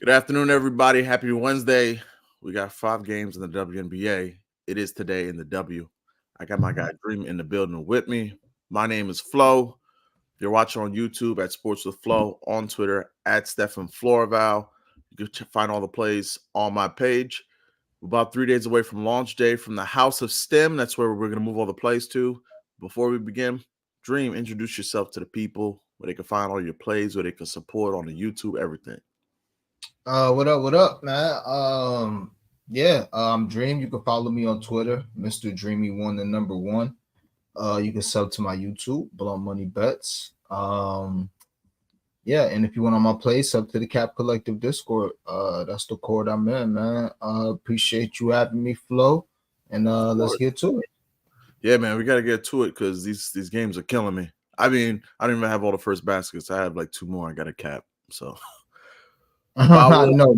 Good afternoon, everybody. Happy Wednesday. We got 5 games in the WNBA. It is today in the W. I got my guy Dream in the building with me. My name is Flo. If you're watching on YouTube at Sports with Flo, on Twitter at Stefan Florval, you can find all the plays on my page. We're about 3 days away from launch day from the House of STEM. That's where we're going to move all the plays to. Before we begin, Dream, introduce yourself to the people where they can find all your plays, where they can support on the YouTube, everything. What up, man? I'm Dream. You can follow me on Twitter, Mr. Dreamy1, the number one. You can sub to my YouTube, Blow Money Bets. And if you want on my place, sub to the Cap Collective Discord. That's the court I'm in, man. Appreciate you having me, Flo. And let's get to it. Yeah, man, we got to get to it because these games are killing me. I mean, I don't even have all the first baskets. I have like 2 more. I got a cap, so. No,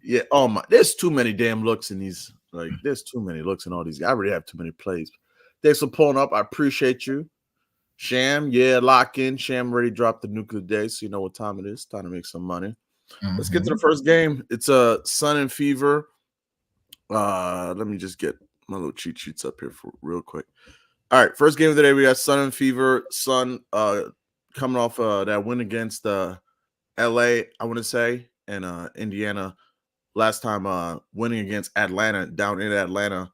yeah. Oh my, there's too many damn looks in these. Like, there's too many looks in all these. I already have too many plays. Thanks for pulling up. I appreciate you. Sham, lock in. Sham already dropped the nuke of the day, so you know what time it is. Time to make some money. Let's get to the first game. It's a Sun and Fever. Let me just get my little cheat sheets up here for real quick. All right, first game of the day, we got Sun and Fever. Sun coming off that win against LA, I want to say, and Indiana last time winning against Atlanta down in Atlanta.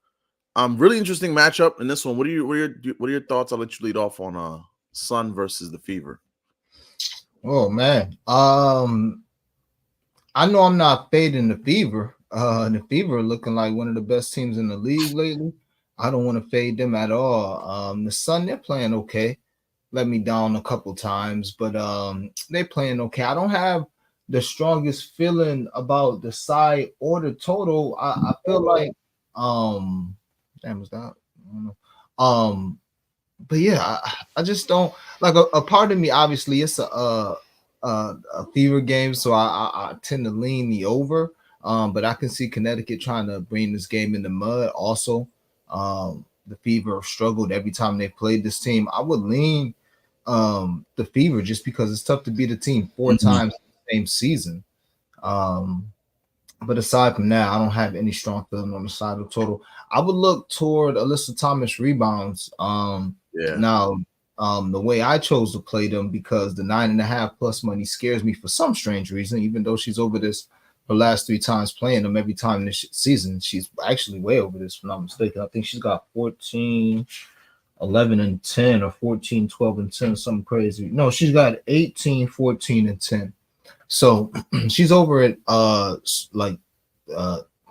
Really interesting matchup in this one. What are your thoughts? I'll let you lead off on Sun versus the Fever. Oh man. I know I'm not fading the Fever. The Fever are looking like one of the best teams in the league lately. I don't want to fade them at all. The Sun, they're playing okay. Let me down a couple times, but they're playing okay. I don't have the strongest feeling about the side or the total. I feel like damn, was that? I don't know. But yeah, I just don't like a part of me. Obviously, it's a Fever game, so I tend to lean the over. But I can see Connecticut trying to bring this game in the mud. Also, the Fever have struggled every time they played this team. I would lean the Fever just because it's tough to beat a team 4 times in the same season. But aside from that, I don't have any strong feeling on the side of the total. I would look toward Alyssa Thomas rebounds. Now, the way I chose to play them because the 9.5 plus money scares me for some strange reason, even though she's over this the last 3 times playing them every time this season. She's actually way over this, if I'm not mistaken. I think she's got 14, 11, and 10, or 14, 12, and 10, something crazy. No, she's got 18, 14, and 10. So she's over it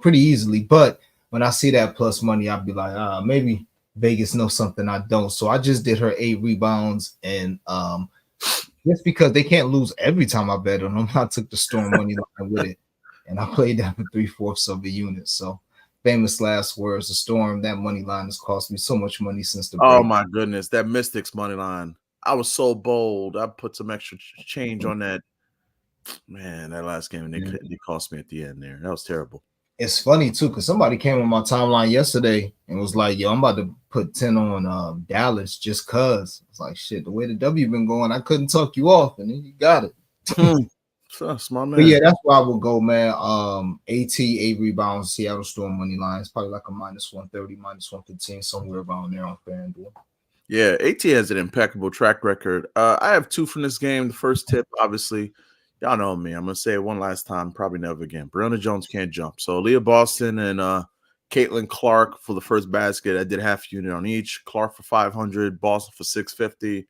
pretty easily. But when I see that plus money, I'd be like, maybe Vegas knows something I don't. So I just did her 8 rebounds, and just because they can't lose every time I bet on them, I took the Storm money line with it, and I played that for 3/4 of the unit. So famous last words, the Storm, that money line has cost me so much money since the break. Oh my goodness, that Mystics money line. I was so bold. I put some extra change on that. Man, that last game, they cost me at the end there. That was terrible. It's funny too, because somebody came on my timeline yesterday and was like, "Yo, I'm about to put 10 on Dallas just cause." It's like, shit, the way the W been going, I couldn't talk you off, and then you got it. Smart man. But yeah, that's where I would go, man. AT 8 rebounds, Seattle Storm money line. It's probably like a -130, -115, somewhere around there on FanDuel. Yeah, AT has an impeccable track record. I have 2 from this game. The first tip, obviously, y'all know me. I'm gonna say it one last time, probably never again. Breonna Jones can't jump. So Leah Boston and Caitlin Clark for the first basket. I did half unit on each. Clark for 500, Boston for 650.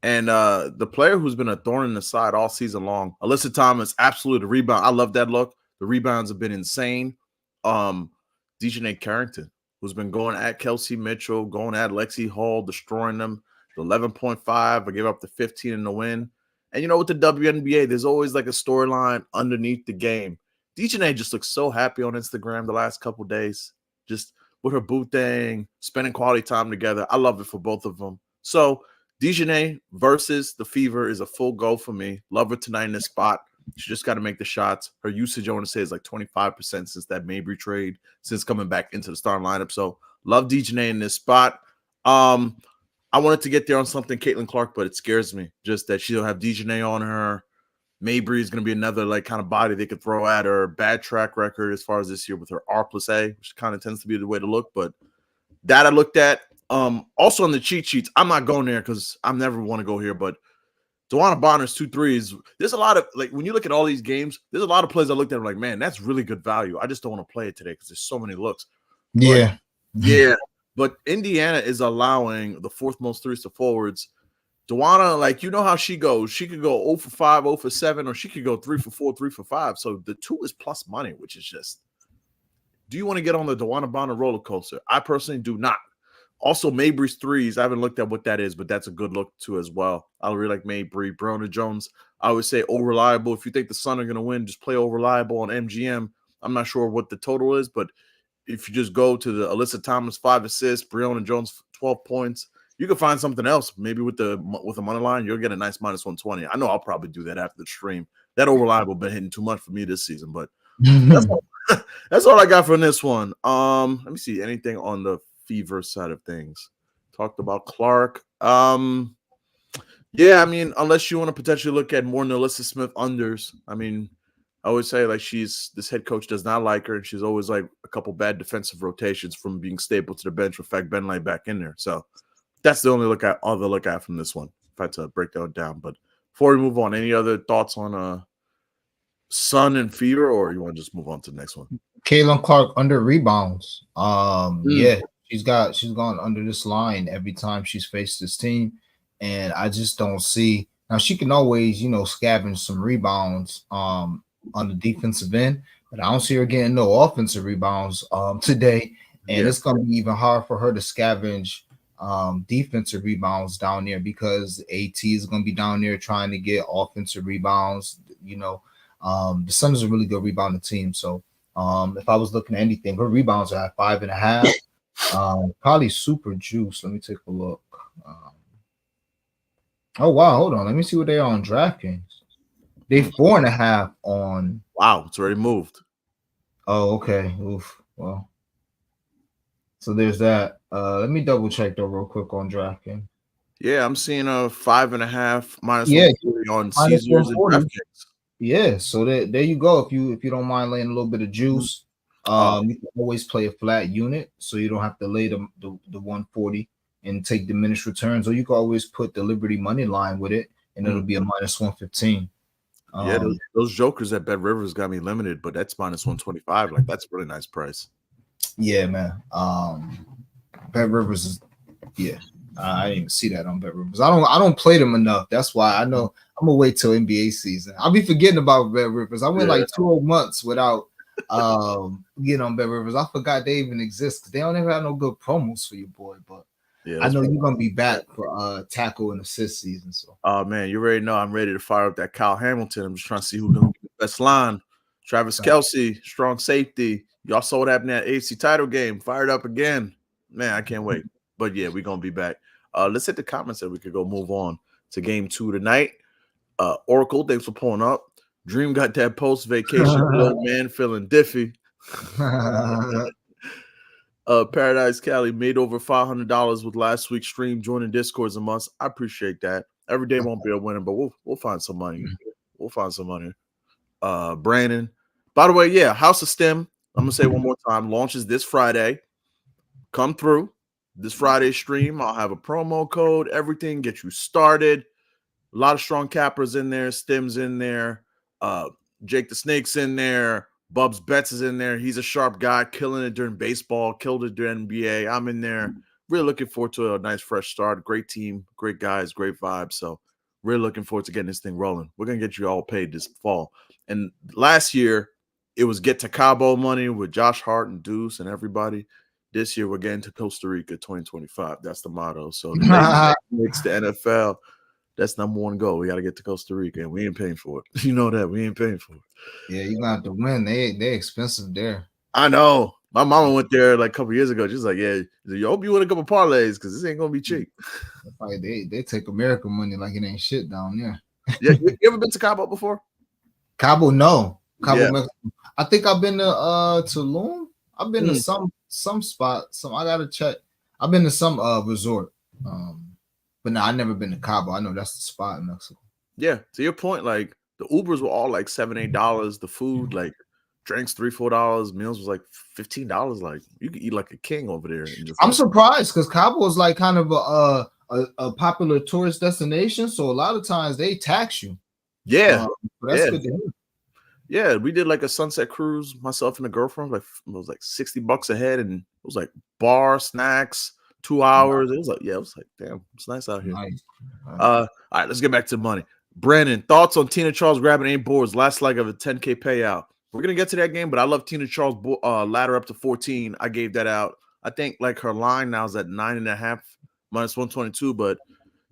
And the player who's been a thorn in the side all season long, Alyssa Thomas, absolute rebound. I love that look. The rebounds have been insane. Dejanay Carrington, who's been going at Kelsey Mitchell, going at Lexi Hall, destroying them. The 11.5, I gave up the 15 in the win. And you know, with the WNBA, there's always like a storyline underneath the game. Dejanay just looks so happy on Instagram the last couple days, just with her boot thing, spending quality time together. I love it for both of them. So Dejanay versus the Fever is a full go for me. Love her tonight in this spot. She just got to make the shots. Her usage, I want to say, is like 25% since that Mabry trade, since coming back into the starting lineup. So love Dejanay in this spot. I wanted to get there on something Caitlin Clark, but it scares me just that she don't have Dejanay on her. Mabry is going to be another like kind of body they could throw at her. Bad track record as far as this year with her R+A, which kind of tends to be the way to look. But that I looked at. Also on the cheat sheets, I'm not going there because I never want to go here. But DeWanna Bonner's 2 threes. There's a lot of like when you look at all these games, there's a lot of plays I looked at. I'm like, man, that's really good value. I just don't want to play it today because there's so many looks. Yeah, yeah. But Indiana is allowing the 4th most threes to forwards. DeWanna, like, you know how she goes. She could go 0 for 5, 0 for 7, or she could go 3 for 4, 3 for 5. So the 2 is plus money, which is just, do you want to get on the DeWanna Bonner roller coaster? I personally do not. Also, Mabry's threes. I haven't looked at what that is, but that's a good look too as well. I really like Mabry. Breonna Jones, I would say reliable. If you think the Sun are going to win, just play reliable on MGM. I'm not sure what the total is, but if you just go to the Alyssa Thomas 5 assists, Breonna Jones 12 points, you can find something else. Maybe with the money line, you'll get a nice minus 120. I know I'll probably do that after the stream. That reliable been hitting too much for me this season, but that's all I got from this one. Let me see anything on the Fever side of things. Talked about Clark. Yeah, I mean, unless you want to potentially look at more Nalissa Smith unders. I mean, I always say like this head coach does not like her, and she's always like a couple bad defensive rotations from being stable to the bench with fact Ben Light back in there. So that's the only look at from this one. If I had to break that down. But before we move on, any other thoughts on Sun and Fever, or you want to just move on to the next one? Caitlin Clark under rebounds. Yeah, she's gone under this line every time she's faced this team, and I just don't see. Now she can always, scavenge some rebounds on the defensive end, but I don't see her getting no offensive rebounds today, and it's going to be even hard for her to scavenge defensive rebounds down there because AT is going to be down there trying to get offensive rebounds. The Sun is a really good rebounding team, so if I was looking at anything, her rebounds are at 5.5. Probably super juice. Let me take a look. Oh wow, hold on. Let me see what they are on DraftKings. They 4.5 on. Wow, it's already moved. Oh, okay. Oof. Well, so there's that. Let me double check though real quick on DraftKings. Yeah, I'm seeing a 5.5 minus 140 on Caesars and DraftKings. Yeah, so there you go. If you don't mind laying a little bit of juice, you can always play a flat unit, so you don't have to lay the 140 and take diminished returns, or you can always put the Liberty money line with it, and it'll be a minus 115. Yeah, those jokers at Bet Rivers got me limited, but that's minus 125. Like that's a really nice price. Yeah, man. Bet Rivers is I didn't even see that on Bet Rivers. I don't play them enough. That's why I know I'm gonna wait till NBA season. I'll be forgetting about Bet Rivers. I went like 2 months without getting on Bet Rivers. I forgot they even exist because they don't ever have no good promos for your boy. But I know you're gonna be back for tackle and assist season. So man, you already know I'm ready to fire up that Kyle Hamilton. I'm just trying to see who's gonna be the best line. Travis Kelce, strong safety. Y'all saw what happened at AFC title game. Fired up again. Man, I can't wait. But yeah, we're gonna be back. Let's hit the comments so we could go move on to game 2 tonight. Oracle, thanks for pulling up. Dream got that post vacation. Old man feeling diffy. Paradise Cali made over $500 with last week's stream. Joining Discord's a must. I appreciate that. Every day won't be a winner, but we'll find some money. We'll find some money. Brandon. By the way, yeah, House of STEM. I'm gonna say one more time. Launches this Friday. Come through this Friday stream. I'll have a promo code. Everything get you started. A lot of strong cappers in there. Stem's in there. Jake the Snake's in there. Bubs Betts is in there. He's a sharp guy, killing it during baseball, killed it during NBA. I'm in there. Really looking forward to a nice fresh start. Great team, great guys, great vibes. So really looking forward to getting this thing rolling. We're going to get you all paid this fall. And last year, it was get to Cabo money with Josh Hart and Deuce and everybody. This year, we're getting to Costa Rica 2025. That's the motto. So the makes the NFL. That's number one goal. We got to get to Costa Rica, and we ain't paying for it. You know that. We ain't paying for it. Yeah, you're going to have to win. They're expensive there. I know. My mama went there like a couple years ago. She's like, yeah, you hope you win a couple parlays because this ain't going to be cheap. Like they take American money like it ain't shit down there. Yeah, you ever been to Cabo before? Cabo, no. Cabo, Mexico. I think I've been to Tulum. I've been to some spot. I got to check. I've been to some resort. But no, I've never been to Cabo. I know that's the spot in Mexico. Yeah, to your point, like The Ubers were all like $7, $8. The food, like drinks, $3, $4. Meals was like $15. Like you could eat like a king over there. And just I'm like, surprised because Cabo is like kind of a popular tourist destination, so a lot of times they tax you. yeah, So that's good to hear. yeah. We did like a sunset cruise, myself and the girlfriend. Like it was like $60 a head, and it was like bar snacks, 2 hours. It was like, yeah, it was like, damn, it's nice out here. Nice. All right, let's get back to the money. Brandon, thoughts on Tina Charles grabbing 8 boards, last leg of a 10K payout? We're gonna get to that game, but I love Tina Charles ladder up to 14. I gave that out. I think like her line now is at 9.5 minus 122. But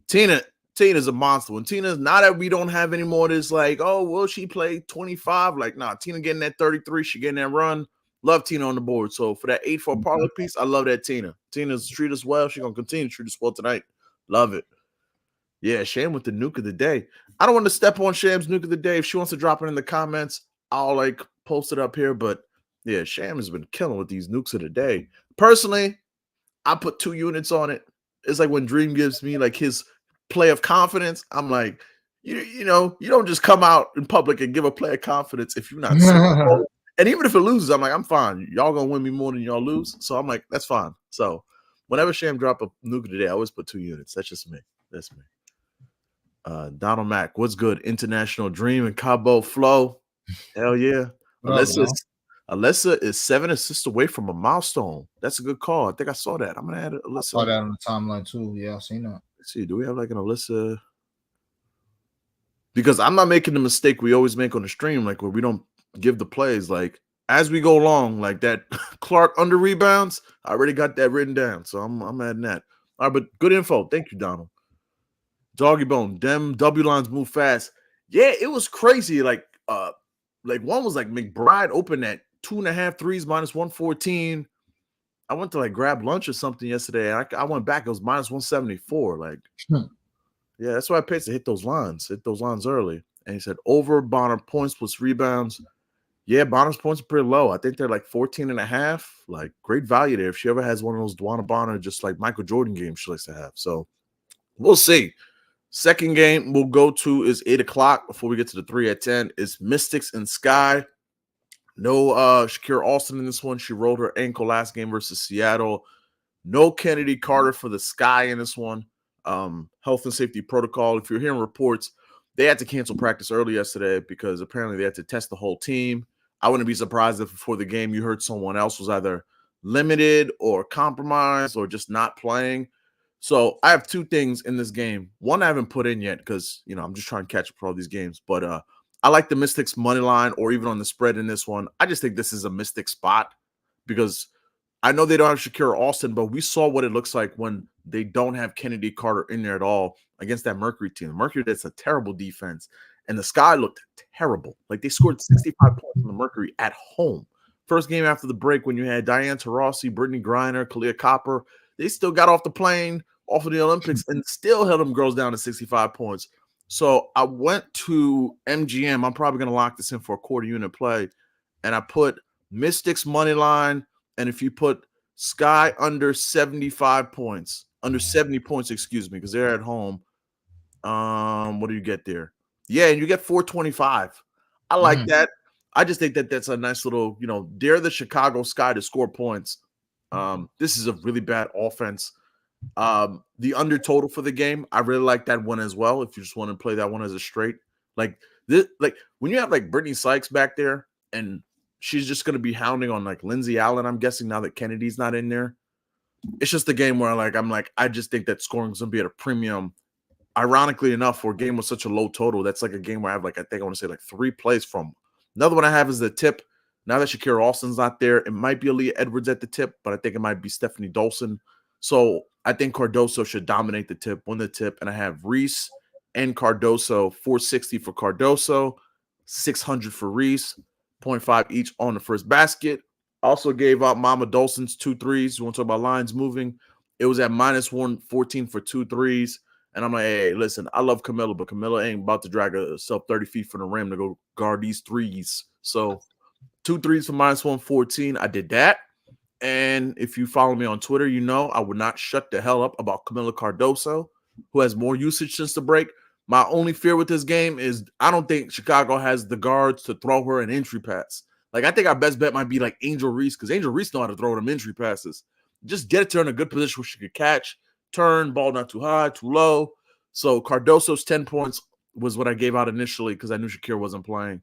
Tina's a monster. When Tina's, now that we don't have any more this like, oh, will she play 25? Like, nah, Tina getting that 33, she getting that run. Love Tina on the board. So for that 8 for a parlay piece, I love that Tina. Tina's treat us well. She's gonna continue to treat us well tonight. Love it. Yeah, Sham with the nuke of the day. I don't want to step on Sham's nuke of the day. If she wants to drop it in the comments, I'll like post it up here. But yeah, Sham has been killing with these nukes of the day. Personally, I put 2 units on it. It's like when Dream gives me like his play of confidence. I'm like, you know, you don't just come out in public and give a play of confidence if you're not sick. And even if it loses, I'm like, I'm fine. Y'all gonna win me more than y'all lose. So I'm like, that's fine. So whenever Sham drop a nuke of the day, I always put 2 units. That's just me. That's me. Donald Mack, what's good? International Dream and Cabo Flow. Hell yeah. Alyssa is 7 assists away from a milestone. That's a good call. I think I saw that. I'm gonna add Alyssa. I saw that on the timeline too. Yeah, I've seen that. Let's see. Do we have like an Alyssa? Because I'm not making the mistake we always make on the stream, like where we don't give the plays. Like as we go along, like that Clark under rebounds. I already got that written down, so I'm adding that. All right, but good info. Thank you, Donald. Doggy Bone, them W lines move fast. Yeah, it was crazy. Like one was like McBride opened at 2.5 threes minus 114. I went to like grab lunch or something yesterday, and I went back. It was minus 174. Like, yeah, that's why I paid to hit those lines early. And he said over Bonner points plus rebounds. Yeah, Bonner's points are pretty low. I think they're like 14.5. Like great value there. If she ever has one of those Dwana Bonner, just like Michael Jordan games she likes to have. So we'll see. Second game we'll go to is 8 o'clock before we get to the 3 at 10. Is Mystics and Sky. No Shakira Alston in this one. She rolled her ankle last game versus Seattle. No Kennedy Carter for the Sky in this one. Health and safety protocol. If you're hearing reports, they had to cancel practice early yesterday because apparently they had to test the whole team. I wouldn't be surprised if before the game you heard someone else was either limited or compromised or just not playing. So I have 2 things in this game. One I haven't put in yet because, you know, I'm just trying to catch up for all these games. But I like the Mystics money line or even on the spread in this one. I just think this is a Mystic spot because I know they don't have Shakira Alston, but we saw what it looks like when they don't have Kennedy Carter in there at all against that Mercury team. The Mercury, that's a terrible defense. And the Sky looked terrible. Like they scored 65 points on the Mercury at home. First game after the break when you had Diane Taurasi, Brittany Griner, Kalia Copper, they still got off the plane, off of the Olympics, and still held them girls down to 65 points. So I went to MGM. I'm probably going to lock this in for a quarter unit play. And I put Mystics money line. And if you put Sky under 75 points, under 70 points, excuse me, because they're at home. What do you get there? Yeah, and you get 425. I like that. I just think that that's a nice little, you know, dare the Chicago Sky to score points. This is a really bad offense. The under total for the game, I really like that one as well. If you just want to play that one as a straight, like this, like when you have like Brittany Sykes back there and she's just going to be hounding on like Lindsay Allen. I'm guessing now that Kennedy's not in there. It's just a game where I just think that scoring is going to be at a premium. Ironically enough, for a game with such a low total, that's like a game where I have like, I think I want to say like 3 plays from. Another one I have is the tip. Now that Shakira Alston's not there, it might be Aaliyah Edwards at the tip, but I think it might be Stephanie Dolson. So I think Cardoso should dominate the tip, win the tip. And I have Reese and Cardoso, 460 for Cardoso, 600 for Reese, 0.5 each on the first basket. Also gave out Mama Dolson's 2 threes. You want to talk about lines moving? It was at minus 114 for 2 threes. And I'm like, hey, listen, I love Camilla, but Camilla ain't about to drag herself 30 feet from the rim to go guard these threes. So 2 threes for minus 114. I did that. And if you follow me on Twitter, you know I would not shut the hell up about Camila Cardoso, who has more usage since the break. My only fear with this game is I don't think Chicago has the guards to throw her an entry pass. Like, I think our best bet might be like Angel Reese, because Angel Reese know how to throw them entry passes. Just get it to her in a good position where she could catch, turn, ball not too high, too low. So Cardoso's 10 points was what I gave out initially because I knew Shakira wasn't playing.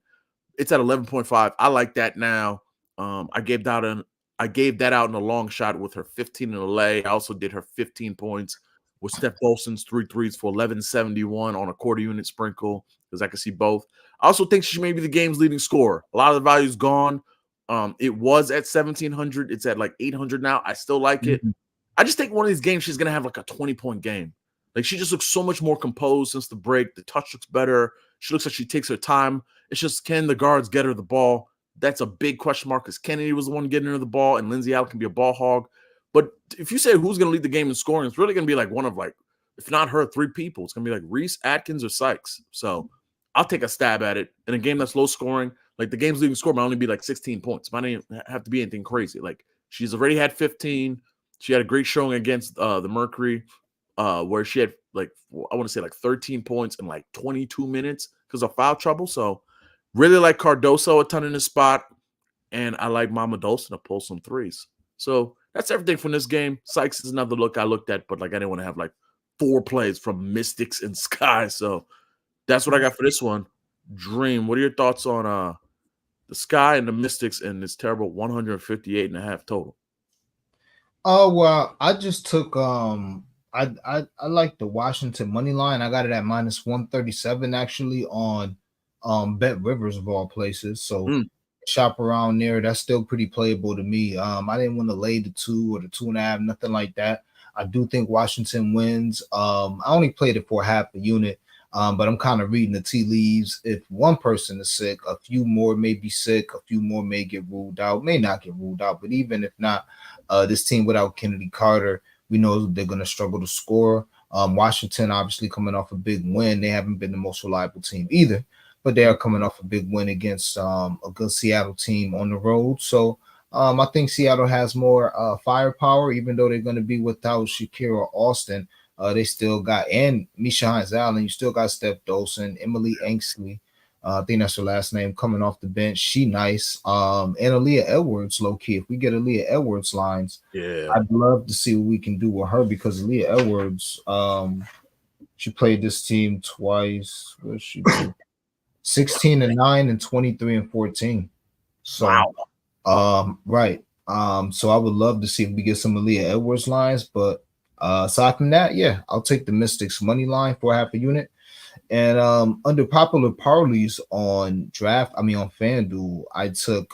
It's at 11.5. I like that now. I gave that out in a long shot with her 15 in a lay. I also did her 15 points with Steph Dolson's 3 threes for 1171 on a quarter unit sprinkle because I can see both. I also think she may be the game's leading scorer. A lot of the value's gone. It was at 1,700. It's at like 800 now. I still like it. Mhm. I just think one of these games she's going to have like a 20-point game. Like, she just looks so much more composed since the break. The touch looks better. She looks like she takes her time. It's just, can the guards get her the ball? That's a big question mark because Kennedy was the one getting her the ball, and Lindsay Allen can be a ball hog. But if you say who's going to lead the game in scoring, it's really going to be like one of, like, if not her, 3 people. It's going to be like Reese, Atkins, or Sykes. So I'll take a stab at it. In a game that's low scoring, like the game's leading score might only be like 16 points. Might not even have to be anything crazy. Like, she's already had 15. She had a great showing against the Mercury, where she had like, I want to say like 13 points in like 22 minutes because of foul trouble. So really like Cardoso a ton in the spot, and I like Mama Dolson to pull some threes. So that's everything from this game. Sykes is another look I looked at, but like I didn't want to have like 4 plays from Mystics and Sky. So that's what I got for this one. Dream, what are your thoughts on the Sky and the Mystics and this terrible 158.5 total? Oh well, I just took I like the Washington money line. I got it at minus 137 actually on Bet Rivers of all places. So Mm, shop around there. That's still pretty playable to me. I didn't want to lay the 2 or the 2.5, nothing like that. I do think Washington wins. I only played it for half a unit. But I'm kind of reading the tea leaves. If one person is sick, a few more may be sick, a few more may get ruled out, may not get ruled out. But even if not, this team without Kennedy Carter, we know they're going to struggle to score. Washington, obviously, coming off a big win. They haven't been the most reliable team either, but they are coming off a big win against a good Seattle team on the road. So I think Seattle has more firepower, even though they're going to be without Shakira Austin. They still got, and Misha Hines Allen, you still got Steph Dolson, Emily Ainsley. I think that's her last name, coming off the bench. She nice. And Aaliyah Edwards, low key. If we get Aaliyah Edwards lines, yeah. I'd love to see what we can do with her because Aaliyah Edwards, she played this team twice. What did she do? 16 and 9 and 23 and 14. So, Wow. right. So I would love to see if we get some Aaliyah Edwards lines, but aside from that, yeah, I'll take the Mystics money line for half a unit. And under popular parlays on on FanDuel, I took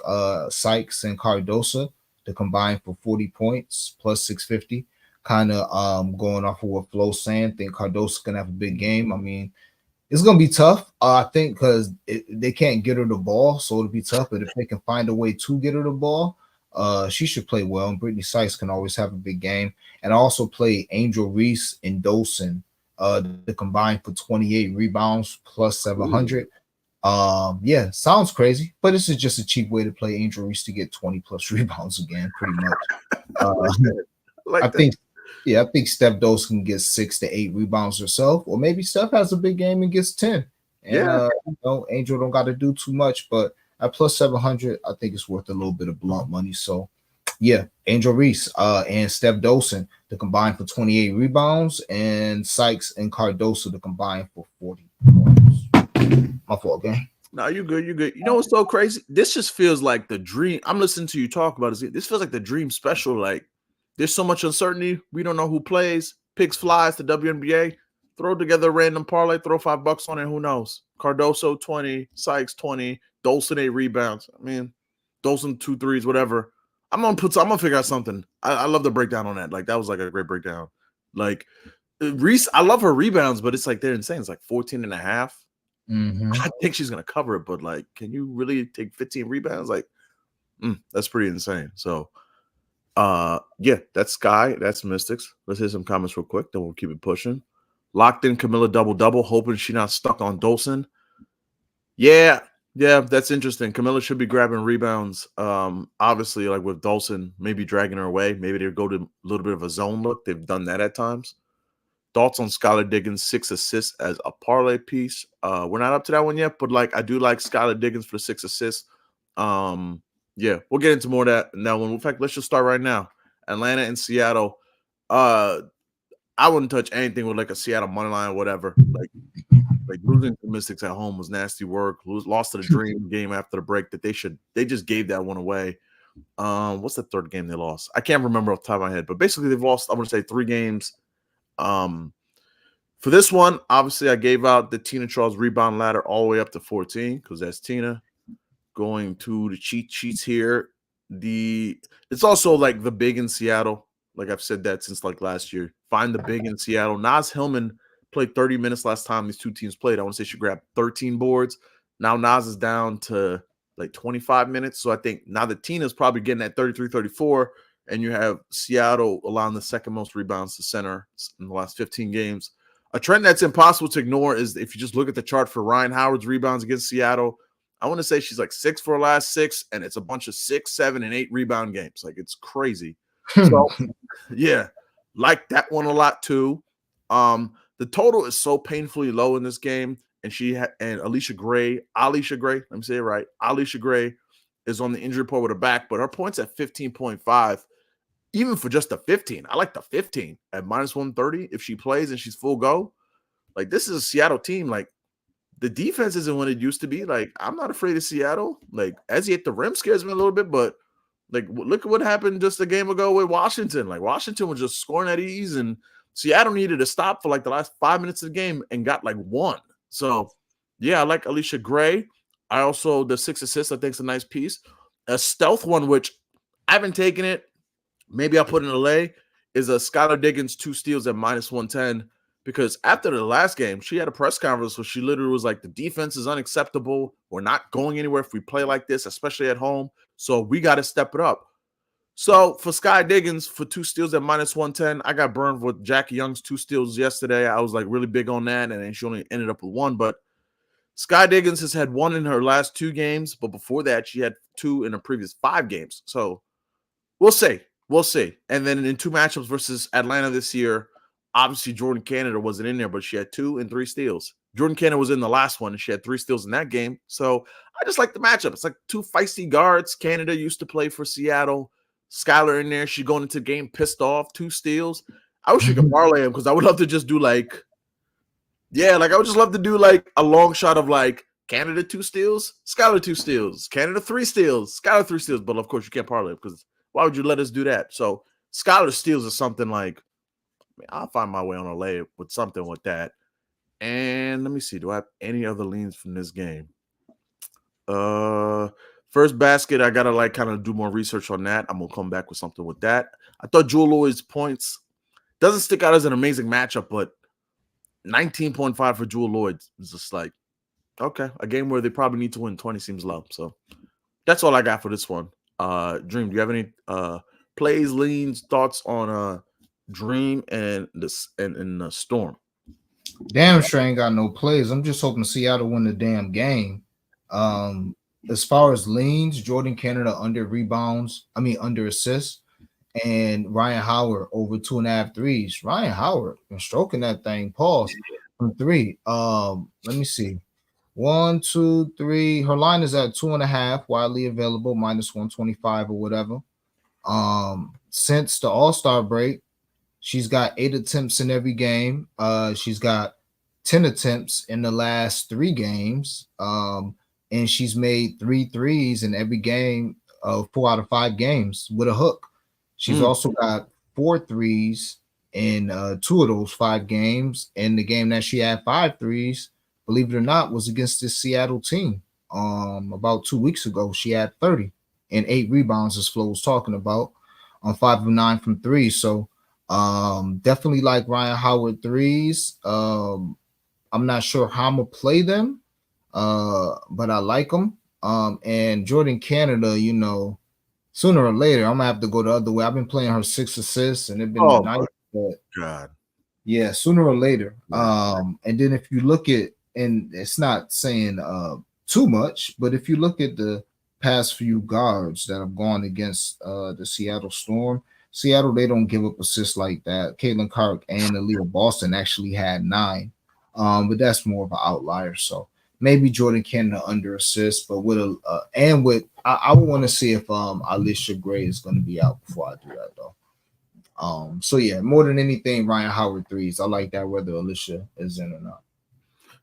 Sykes and Cardosa to combine for 40 points plus 650. Kind of going off of what Flo's saying. Think Cardosa gonna have a big game. I mean, it's gonna be tough. I think because they can't get her the ball, so it'll be tough. But if they can find a way to get her the ball, she should play well. And Brittany Sykes can always have a big game. And I also play Angel Reese and Dolson to combine for 28 rebounds plus 700. Yeah, sounds crazy, but this is just a cheap way to play Angel Reese to get 20 plus rebounds again, pretty much. I Uh, like that. I I like that. think, yeah, I think Steph Dose can get 6 to 8 rebounds herself, or maybe Steph has a big game and gets 10. And Yeah. Angel don't got to do too much, but at plus 700, I think it's worth a little bit of blunt money. So, yeah, Angel Reese and Steph Dolson to combine for 28 rebounds, and Sykes and Cardoso to combine for 40 points. My fault, gang. No, you're good. You're good. You know what's so crazy? This just feels like the dream. I'm listening to you talk about it. This feels like the dream special. Like, there's so much uncertainty. We don't know who plays. Picks flies to WNBA. Throw together a random parlay. Throw $5 on it. Who knows? Cardoso 20, Sykes 20, Dolson 8 rebounds. I mean, Dolson 2 threes, whatever. I'm gonna figure out something. I love the breakdown on that. Like, that was like a great breakdown. Like, Reese, I love her rebounds, but it's like they're insane. It's like 14 and a half. Mm-hmm. I think she's gonna cover it, but like, can you really take 15 rebounds? Like, that's pretty insane. So, yeah, that's Sky, that's Mystics. Let's hit some comments real quick, then we'll keep it pushing. Locked in Camilla double, hoping she's not stuck on Dolson. Yeah, that's interesting. Camilla should be grabbing rebounds. Obviously, like with Dolson, maybe dragging her away. Maybe they go to a little bit of a zone look. They've done that at times. Thoughts on Skylar Diggins' 6 assists as a parlay piece? We're not up to that one yet, but like I do like Skylar Diggins for 6 assists. Yeah, we'll get into more of that in that one. In fact, let's just start right now. Atlanta and Seattle. I wouldn't touch anything with like a Seattle money line or whatever. Like losing to Mystics at home was nasty work. Lost to the Dream game after the break that they just gave that one away. What's the third game they lost? I can't remember off the top of my head, but basically they've lost, I'm gonna say 3 games. For this one, obviously I gave out the Tina Charles rebound ladder all the way up to 14 because that's Tina. Going to the cheat sheets here. It's also like the big in Seattle. Like I've said that since like last year. Find the big in Seattle. Naz Hillman played 30 minutes last time these two teams played. I want to say she grabbed 13 boards. Now Naz is down to like 25 minutes. So I think now that Tina's probably getting at 33, 34, and you have Seattle allowing the second most rebounds to center in the last 15 games. A trend that's impossible to ignore is if you just look at the chart for Ryan Howard's rebounds against Seattle, I want to say she's like 6 for her last 6, and it's a bunch of 6, 7, and 8 rebound games. Like it's crazy. So yeah, like that one a lot too. The total is so painfully low in this game, and Alicia Gray, let me say it right. Alicia Gray is on the injury report with her back, but her points at 15.5. Even for just the 15, I like the 15 at -130 if she plays and she's full go. Like this is a Seattle team. Like the defense isn't what it used to be. Like I'm not afraid of Seattle. Like as he hit the rim scares me a little bit, but like look at what happened just a game ago with Washington. Like Washington was just scoring at ease, and Seattle needed to stop for like the last 5 minutes of the game and got like 1. So yeah, I like Alicia Gray. I also the 6 assists I think is a nice piece. A stealth one, which I haven't taken it. Maybe I'll put in a lay, is a Skylar Diggins 2 steals at -110 because after the last game, she had a press conference where she literally was like, the defense is unacceptable. We're not going anywhere if we play like this, especially at home. So we got to step it up. So for Sky Diggins, for 2 steals at -110, I got burned with Jackie Young's 2 steals yesterday. I was like really big on that, and then she only ended up with 1. But Sky Diggins has had 1 in her last 2 games, but before that, she had 2 in the previous 5 games. So we'll see. We'll see. And then in 2 matchups versus Atlanta this year, obviously Jordan Canada wasn't in there, but she had 2 and 3 steals. Jordan Canada was in the last one, and she had 3 steals in that game. So I just like the matchup. It's like 2 feisty guards. Canada used to play for Seattle. Skylar in there. She going into the game pissed off, 2 steals. I wish we could parlay him because I would love to just do like, I would just love to do like a long shot of like Canada 2 steals, Skylar 2 steals, Canada 3 steals, Skylar 3 steals. But of course, you can't parlay it because why would you let us do that? So Skylar steals is something like, I'll find my way on a lay with something with that. And let me see, do I have any other leans from this game? First basket, I gotta like kind of do more research on that. I'm gonna come back with something with that. I thought Jewel Lloyd's points doesn't stick out as an amazing matchup, but 19.5 for Jewel Lloyd is just like, okay, a game where they probably need to win 20 seems low. So that's all I got for this one. Dream, do you have any plays, leans, thoughts on Dream and the Storm? Damn sure ain't got no plays. I'm just hoping Seattle win the damn game. As far as leans, Jordan Canada under assists, and Ryan Howard over 2.5 threes. Ryan Howard been stroking that thing. Pause from 3. Let me see. 1, 2, 3. Her line is at 2.5, widely available, -125 or whatever. Since the All-Star break, she's got 8 attempts in every game. She's got 10 attempts in the last 3 games. And she's made 3 threes in every game of 4 out of 5 games with a hook. She's also got 4 threes in 2 of those 5 games. And the game that she had 5 threes, believe it or not, was against this Seattle team. About 2 weeks ago, she had 30 and 8 rebounds, as Flo was talking about, on 5 of 9 from 3. So definitely like Ryan Howard threes. I'm not sure how I'm gonna play them, but I like them. And Jordan Canada, sooner or later, I'm gonna have to go the other way. I've been playing her 6 assists, and it's been nice. But God, yeah, sooner or later. Yeah. And then if you look at, and it's not saying too much, but if you look at the past few guards that have gone against the Seattle Storm, Seattle, they don't give up assists like that. Caitlin Clark and Aaliyah Boston actually had 9, but that's more of an outlier. So maybe Jordan Cannon under assist, but with a and with I would want to see if Alicia Gray is going to be out before I do that though. So yeah, more than anything, Ryan Howard threes. I like that whether Alicia is in or not.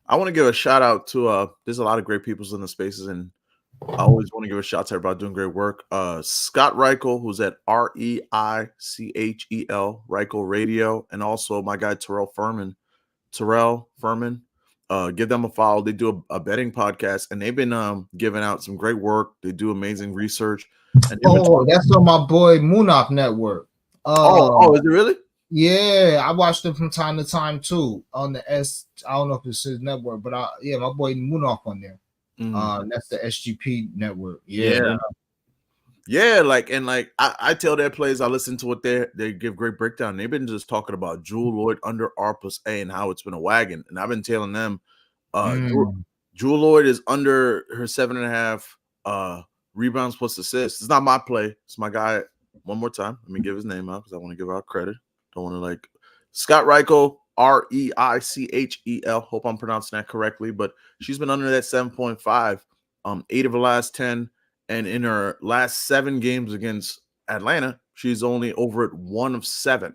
I want to give a shout out to there's a lot of great people in the spaces, and I always want to give a shout out to everybody doing great work. Scott Reichel, who's at Reichel Reichel Radio, and also my guy Terrell Furman. Give them a follow. They do a betting podcast, and they've been giving out some great work. They do amazing research. And that's on my boy Munaf Network. Is it really? Yeah, I watched it from time to time too on the S. I don't know if it's his network, but my boy Munaf on there. That's the SGP network. Yeah. I tell their plays, I listen to what they give great breakdown. They've been just talking about Jewel Lloyd under R+A and how it's been a wagon, and I've been telling them Jewel Lloyd is under her 7.5 rebounds plus assists. It's not my play, it's my guy. One more time, let me give his name out because I want to give out credit. Don't want to Scott Reichel, Reichel. Hope I'm pronouncing that correctly, but she's been under that 7.5 8 of the last 10. And in her last 7 games against Atlanta, she's only over at 1 of 7.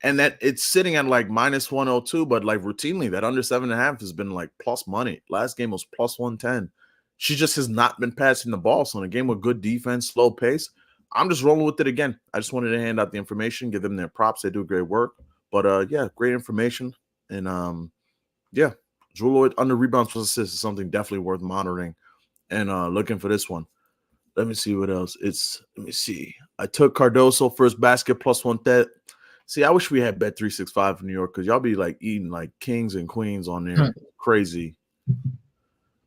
And that it's sitting at minus 102, but routinely that under 7.5 has been plus money. Last game was plus 110. She just has not been passing the ball. So in a game with good defense, slow pace, I'm just rolling with it again. I just wanted to hand out the information, give them their props. They do great work. But great information. And Jewel Lloyd under rebounds plus assists is something definitely worth monitoring and looking for this one. Let me see what else. Let me see. I took Cardoso first basket plus 110. See, I wish we had Bet365 in New York because y'all be eating kings and queens on there. Crazy.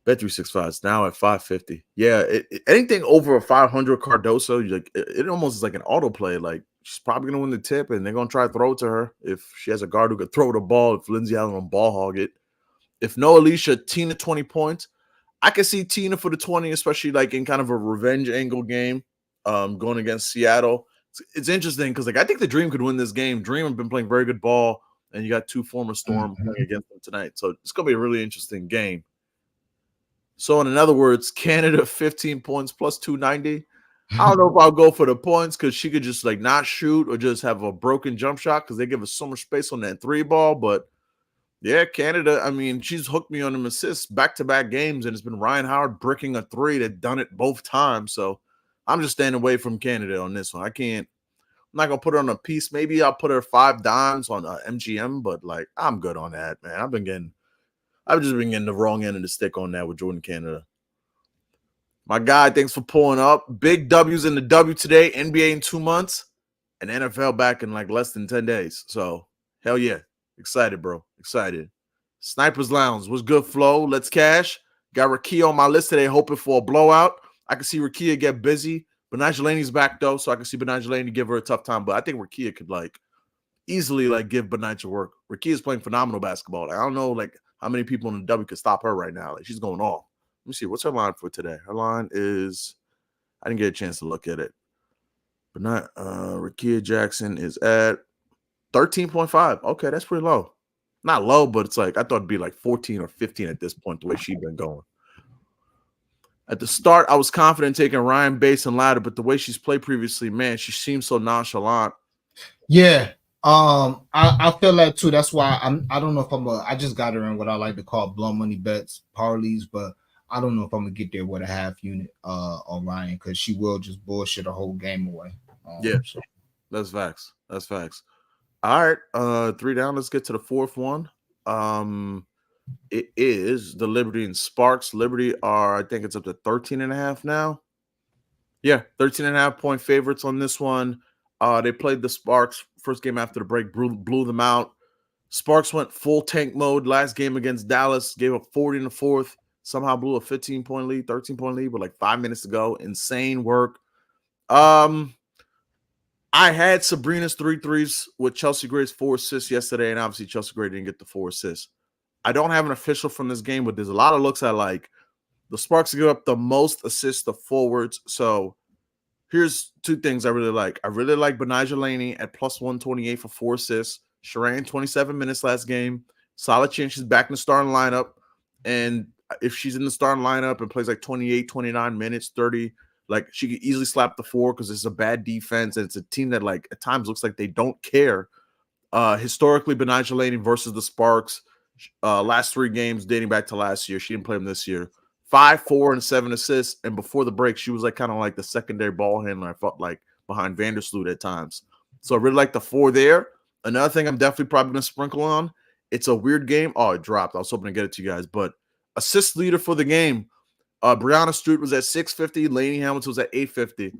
Bet365 is now at 550. Yeah, anything over a 500 Cardoso, it almost is like an autoplay. She's probably gonna win the tip, and they're gonna try to throw it to her if she has a guard who could throw the ball. If Lindsay Allen will ball hog it. If no Alicia, Tina 20 points. I can see Tina for the 20, especially in kind of a revenge angle game going against Seattle. It's interesting because I think the Dream could win this game. Dream have been playing very good ball, and you got 2 former Storm playing against them tonight. So it's going to be a really interesting game. So in other words, Canada 15 points plus 290. I don't know if I'll go for the points because she could just not shoot or just have a broken jump shot because they give us so much space on that 3 ball, but yeah, Canada, I mean, she's hooked me on them assists back-to-back games, and it's been Ryan Howard bricking a 3 that done it both times. So I'm just staying away from Canada on this one. I'm not going to put her on a piece. Maybe I'll put her 5 dimes on MGM, but I'm good on that, man. I've just been getting the wrong end of the stick on that with Jordan Canada. My guy, thanks for pulling up. Big W's in the W today, NBA in 2 months, and NFL back in less than 10 days. So hell yeah. Excited, bro. Excited. Snipers Lounge. What's good, Flo? Let's cash. Got Rakia on my list today, hoping for a blowout. I can see Rakia get busy. Benaj Laney's back, though, so I can see Benaj Laney give her a tough time. But I think Rakia could, easily, give Benaj a work. Rakia's playing phenomenal basketball. I don't know, how many people in the W could stop her right now. She's going off. Let me see. What's her line for today? Her line is – I didn't get a chance to look at it. But not Rakia Jackson is at 13.5. Okay, that's pretty low. Not low, but it's I thought it'd be 14 or 15 at this point, the way she's been going. At the start, I was confident taking Ryan Bates and Ladder, but the way she's played previously, man, she seems so nonchalant. Yeah. I feel that too. That's why I don't know if I just got her in what I like to call blunt money bets, parlays, but I don't know if I'm gonna get there with a half unit on Ryan because she will just bullshit a whole game away. So. That's facts. That's facts. All right, 3 down. Let's get to the 4th one. It is the Liberty and Sparks. Liberty I think it's up to 13.5 now. Yeah, 13.5 point favorites on this one. They played the Sparks first game after the break, blew them out. Sparks went full tank mode last game against Dallas, gave up 40 in the 4th, somehow blew a 15-point lead, 13-point lead with 5 minutes to go. Insane work. I had Sabrina's 3 threes with Chelsea Gray's 4 assists yesterday, and obviously Chelsea Gray didn't get the 4 assists. I don't have an official from this game, but there's a lot of looks I like. The Sparks give up the most assists to forwards, so Here's two things I really like. I really like Benijah Laney at plus 128 for 4 assists. Sharan 27 minutes last game. Solid chance she's back in the starting lineup. And if she's in the starting lineup and plays like 28, 29 minutes, 30, like she could easily slap the floor because it's a bad defense. And it's a team that like at times looks like they don't care. Historically, Benijah Laney versus the Sparks, last 3 games dating back to last year. She didn't play them this year. 5, 4, and 7 assists. And before the break, she was like kind of like the secondary ball handler. I felt like behind Vandersloot at times. So I really like the 4 there. Another thing I'm definitely probably going to sprinkle on. It's a weird game. Oh, it dropped. I was hoping to get it to you guys. But assist leader for the game. Brianna Stewart was at 650. Laney Hamilton was at 850.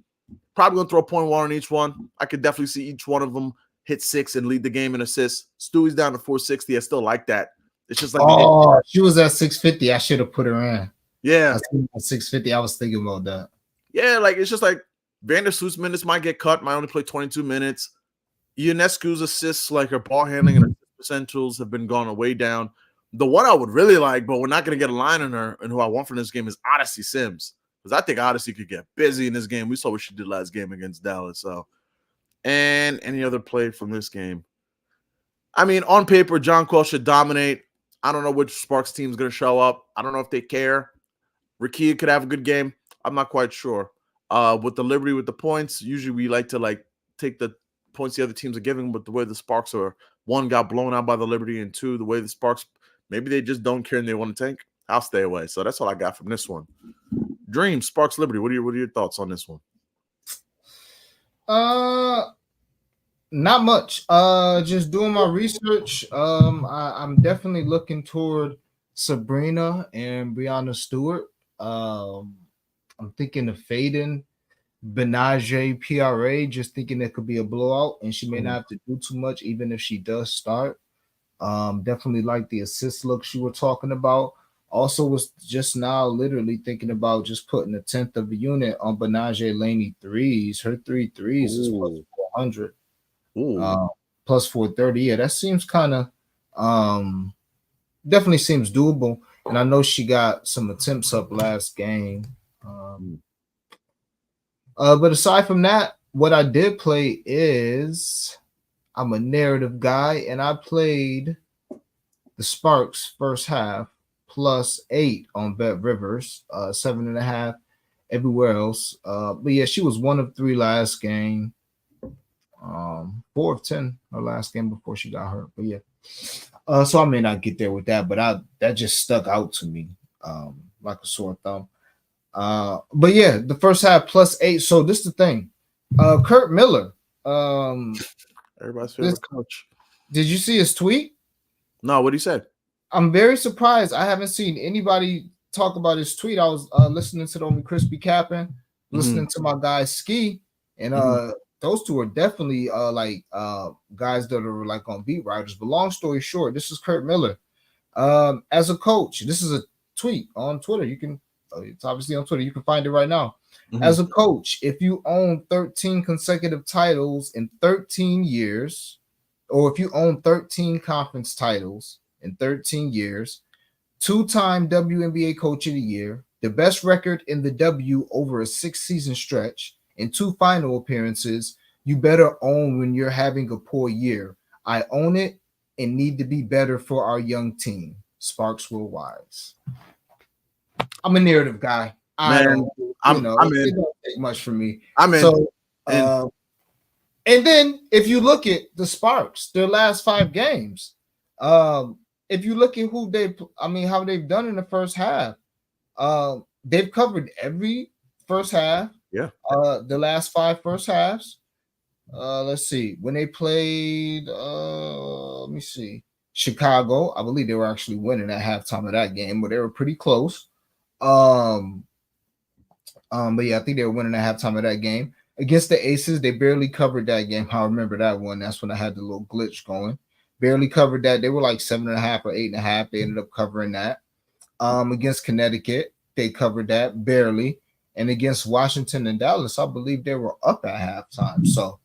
Probably going to throw 0.1 on each one. I could definitely see each one of them hit 6 and lead the game in assists. Stewie's down to 460. I still like that. It's just like she was at 650. I should have put her in. Yeah. At 650. I was thinking about that. Yeah, like it's just like Vandersloot's minutes might get cut. Might only play 22 minutes. Ionescu's assists, like her ball handling and percentiles have been gone way down. The one I would really like, but we're not going to get a line on her, and who I want from this game is Odyssey Sims. Because I think Odyssey could get busy in this game. We saw what she did last game against Dallas. So, and any other play from this game? I mean, on paper, Jonquil should dominate. I don't know which Sparks team is going to show up. I don't know if they care. Rakia could have a good game. I'm not quite sure. With the Liberty with the points, usually we like to like take the points the other teams are giving, but the way the Sparks are, 1, got blown out by the Liberty, and 2, the way the Sparks, maybe they just don't care and they want to tank. I'll stay away. So that's all I got from this one. Dream, Sparks, Liberty. What are your thoughts on this one? Not much. Just doing my research. I'm definitely looking toward Sabrina and Brianna Stewart. I'm thinking of fading Benajé PRA, just thinking it could be a blowout, and she may not have to do too much, even if she does start. Definitely like the assist looks you were talking about. Also, was just now literally thinking about just putting 1/10 of a unit on Benajé Laney threes. Her 3 threes is plus 400. Plus 430. Yeah, that seems kind of definitely seems doable. And I know she got some attempts up last game. But aside from that, what I did play is I'm a narrative guy, and I played the Sparks first half plus 8 on Bet Rivers, 7.5 everywhere else. But yeah, she was 1 of 3 last game. 4 of 10 her last game before she got hurt. But yeah. So I may not get there with that, but that just stuck out to me like a sore thumb. But yeah, the first half plus 8. So this is the thing. Kurt Miller. Everybody's favorite coach. Did you see his tweet? No, what he said? I'm very surprised. I haven't seen anybody talk about his tweet. I was listening to the Crispy Capping, listening to my guy Ski, and those two are definitely guys that are like on beat writers. But long story short, this is Kurt Miller. As a coach, this is a tweet on Twitter. You can it's obviously on Twitter. You can find it right now. As a coach, if you own 13 consecutive titles in 13 years, or if you own 13 conference titles in 13 years, 2-time WNBA Coach of the Year, the best record in the W over a 6-season stretch, and 2 final appearances, you better own when you're having a poor year. I own it and need to be better for our young team. Sparks will wise. I'm a narrative guy. I'm in. It don't take much from me. I'm in. So, and then if you look at the Sparks, their last 5 games, if you look at how they've done in the first half, they've covered every first half. Yeah. The last 5 first halves. Let's see. When they played, let me see, Chicago, I believe they were actually winning at halftime of that game, but they were pretty close. But yeah, I think they were winning at halftime of that game. Against the Aces, they barely covered that game. I remember that one. That's when I had the little glitch going. Barely covered that. They were like 7.5 or 8.5. They ended up covering that. Against Connecticut, they covered that barely. And against Washington and Dallas, I believe they were up at halftime. So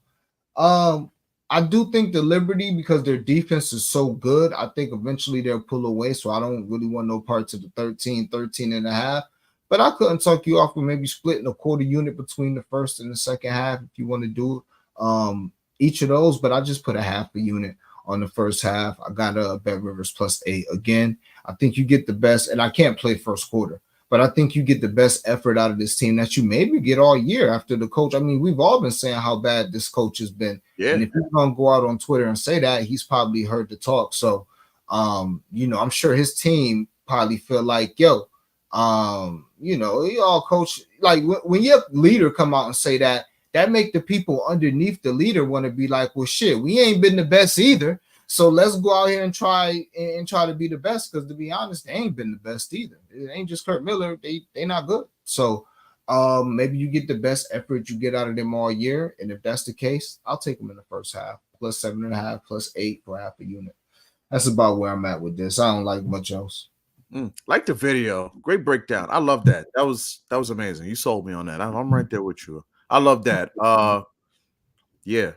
I do think the Liberty, because their defense is so good, I think eventually they'll pull away. So I don't really want no parts of the 13 and a half. But I couldn't talk you off with maybe splitting a quarter unit between the first and the second half if you want to do it. Each of those, but I just put a half a unit on the first half. I got a Bet Rivers +8 again. I think you get the best, and I can't play first quarter, but I think you get the best effort out of this team that you maybe get all year after the coach. I mean, we've all been saying how bad this coach has been. Yeah. And if he's gonna go out on Twitter and say that, he's probably heard the talk. So I'm sure his team probably feel like, yo, y'all coach, like when your leader come out and say that, that make the people underneath the leader want to be like, well, shit, we ain't been the best either. So let's go out here and try to be the best. Because to be honest, they ain't been the best either. It ain't just Kurt Miller. They not good. So maybe you get the best effort you get out of them all year. And if that's the case, I'll take them in the first half. +7.5, +8 for half a unit. That's about where I'm at with this. I don't like much else. Like the video. Great breakdown. I love that. That was amazing. You sold me on that. I'm right there with you. I love that. Yeah,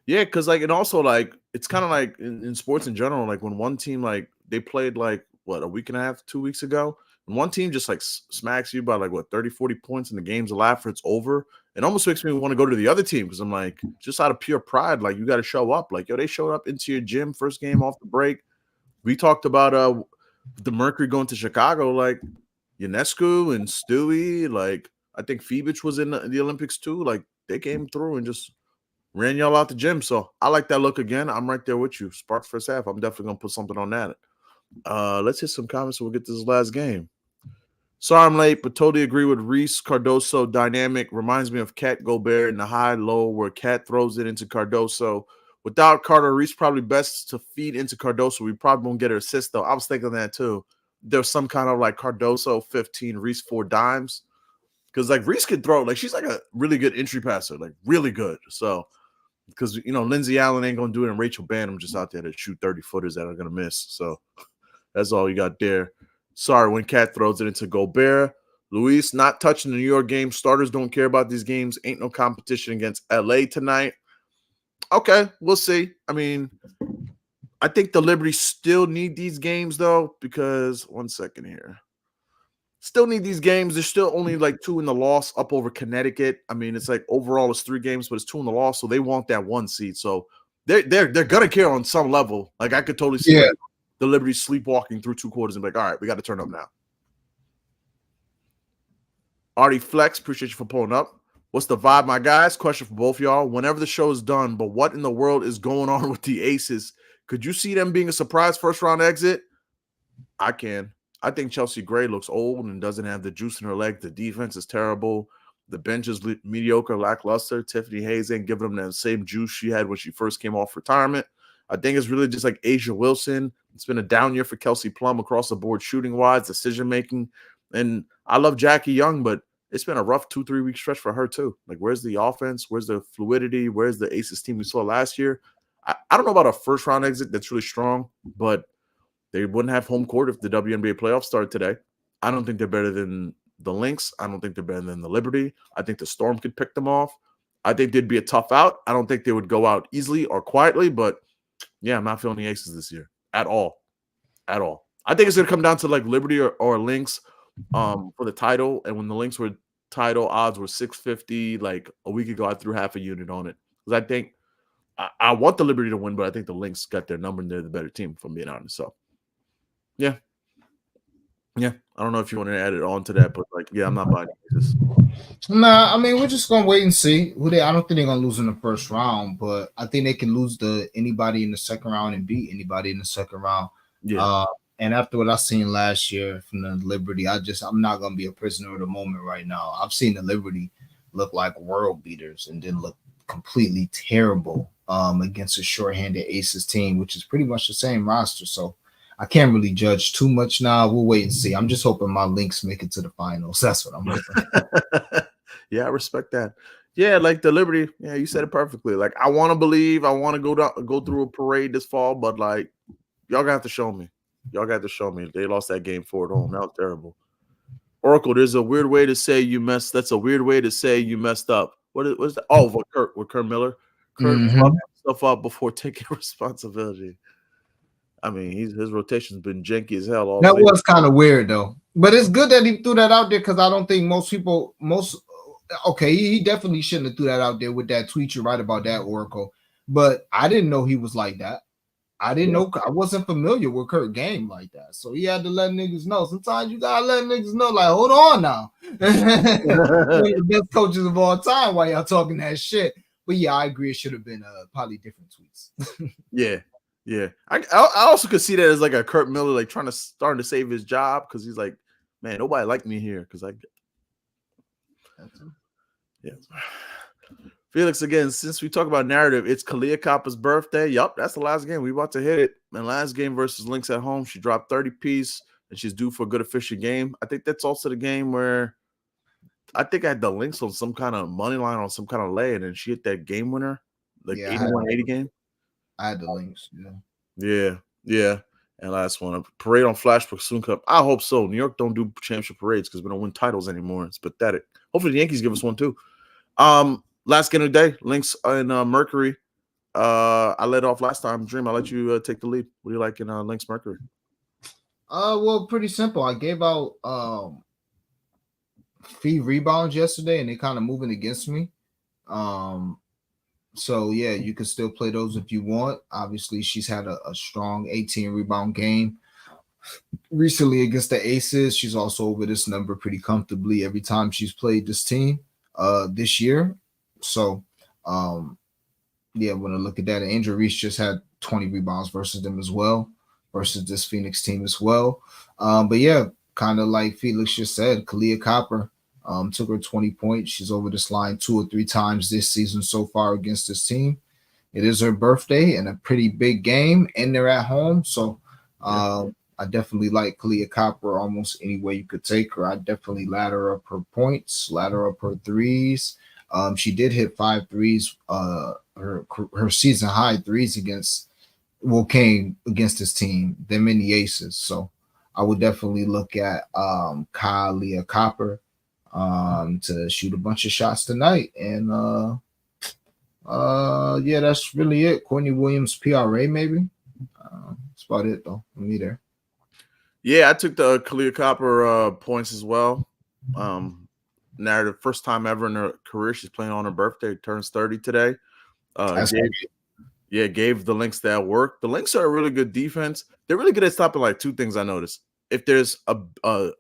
because like, and also like, it's kind of like in sports in general, like when one team, like they played like a week and a half, 2 weeks ago, and one team just like smacks you by like 30, 40 points and the game's a laugh, it's over. It almost makes me want to go to the other team because I'm like, just out of pure pride, like you got to show up. Like, yo, they showed up into your gym first game off the break. We talked about the Mercury going to Chicago, like Ionescu and Stewie, like I think Phoebich was in the Olympics too. Like they came through and just ran y'all out the gym. So I like that look again. I'm right there with you. Sparks first half. I'm definitely gonna put something on that. Let's hit some comments and we'll get to this last game. Sorry I'm late, but totally agree with Reese. Cardoso dynamic reminds me of Cat Gobert in the high-low where Cat throws it into Cardoso. Without Carter, Reese probably best to feed into Cardoso. We probably won't get an assist, though. I was thinking that, too. There's some kind of, like, Cardoso 15, Reese 4 dimes. Because, like, Reese can throw. Like, she's, like, a really good entry passer. Like, really good. So, because, Lindsey Allen ain't going to do it, and Rachel Banham just out there to shoot 30-footers that are going to miss. So, that's all you got there. Sorry, when Cat throws it into Gobert. Luis, not touching the New York game. Starters don't care about these games. Ain't no competition against LA tonight. Okay, we'll see. I mean, I think the Liberty still need these games, though, because one second here. Still need these games. There's still only like 2 in the loss up over Connecticut. I mean, it's like overall it's 3 games, but it's 2 in the loss, so they want that 1 seed. So they're gonna care on some level. Like I could totally see the Liberty sleepwalking through 2 quarters and be like, all right, we got to turn up now. Artie Flex, appreciate you for pulling up. What's the vibe, my guys? Question for both y'all. Whenever the show is done, but what in the world is going on with the Aces? Could you see them being a surprise first-round exit? I can. I think Chelsea Gray looks old and doesn't have the juice in her leg. The defense is terrible. The bench is mediocre, lackluster. Tiffany Hayes ain't giving them that same juice she had when she first came off retirement. I think it's really just like Asia Wilson. It's been a down year for Kelsey Plum across the board, shooting-wise, decision-making. And I love Jackie Young, but it's been a rough 2-3 week stretch for her too. Like, where's the offense? Where's the fluidity? Where's the Aces team we saw last year? I don't know about a first-round exit that's really strong, but they wouldn't have home court if the WNBA playoffs started today. I don't think they're better than the Lynx. I don't think they're better than the Liberty. I think the Storm could pick them off. I think they'd be a tough out. I don't think they would go out easily or quietly, but yeah, I'm not feeling the Aces this year at all. At all. I think it's going to come down to like Liberty or Lynx for the title. And when the Lynx were title odds were 650, like a week ago, I threw half a unit on it. Because I think I want the Liberty to win, but I think the Lynx got their number and they're the better team, if I'm being honest. So, yeah. Yeah. I don't know if you want to add it on to that, but like, yeah, I'm not buying this. Nah, I mean, we're just gonna wait and see. I don't think they're gonna lose in the first round, but I think they can lose to anybody in the second round and beat anybody in the second round. Yeah. And after what I seen last year from the Liberty, I'm not gonna be a prisoner of the moment right now. I've seen the Liberty look like world beaters and then look completely terrible against a shorthanded Aces team, which is pretty much the same roster. So I can't really judge too much now. We'll wait and see. I'm just hoping my Lynx make it to the finals. That's what I'm hoping. Yeah, I respect that. Yeah, like the Liberty. Yeah, you said it perfectly. Like I want to believe, I want to go through a parade this fall, but like y'all gonna have to show me. Y'all got to show me. They lost that game 4 at home. That was terrible. Oracle, there's a weird way to say you messed. That's a weird way to say you messed up. What is that? Oh, with Kurt Miller. Kurt stuff up before taking responsibility. I mean, his rotation's been janky as hell all That season. was kind of weird though. But it's good that he threw that out there because I don't think most okay, he definitely shouldn't have threw that out there with that tweet. You're right about that, Oracle. But I didn't know he was like that. I didn't know. I wasn't familiar with Kurt Game like that. So he had to let niggas know. Sometimes you gotta let niggas know, like, hold on now. One of the best coaches of all time while y'all talking that shit. But yeah, I agree. It should have been probably different tweets. Yeah. I also could see that as like a Kurt Miller, like starting to save his job because he's like, man, nobody like me here because yeah. Felix, again, since we talk about narrative, it's Kalia Koppa's birthday. Yup, that's the last game. We about to hit it. And last game versus Lynx at home, she dropped 30 piece and she's due for a good efficient game. I think that's also the game where I think I had the Lynx on some kind of money line on some kind of lay, and then she hit that game winner, like 81-80 game. I had the Lynx. Yeah. Yeah. And last one, a parade on Flashbook Soon Cup. I hope so. New York don't do championship parades because we don't win titles anymore. It's pathetic. Hopefully the Yankees give us one too. Last game of the day, Lynx and Mercury. I led off last time. Dream, I'll let you take the lead. What do you like in Lynx Mercury? Well, pretty simple. I gave out fee rebounds yesterday, and they kind of moving against me. So yeah, you can still play those if you want. Obviously, she's had a strong 18 rebound game recently against the Aces. She's also over this number pretty comfortably every time she's played this team this year. So yeah, when I look at that, and Angel Reese just had 20 rebounds versus them as well, versus this Phoenix team as well. But yeah, kind of like Felix just said, Kalia Koppa took her 20 points. She's over this line 2 or 3 times this season so far against this team. It is her birthday and a pretty big game, and they're at home. So I definitely like Kalia Koppa almost any way you could take her. I definitely ladder up her points, ladder up her threes. She did hit 5 threes, her season high threes against came against this team, them and the Aces. So I would definitely look at Kalia Koppa to shoot a bunch of shots tonight. And yeah, that's really it. Courtney Williams PRA maybe. That's about it though. Me there. Yeah, I took the Kalia Koppa points as well. Narrative, first time ever in her career she's playing on her birthday. Turns 30 today. Gave the Lynx that work. The Lynx are a really good defense. They're really good at stopping like 2 things I noticed. If there's a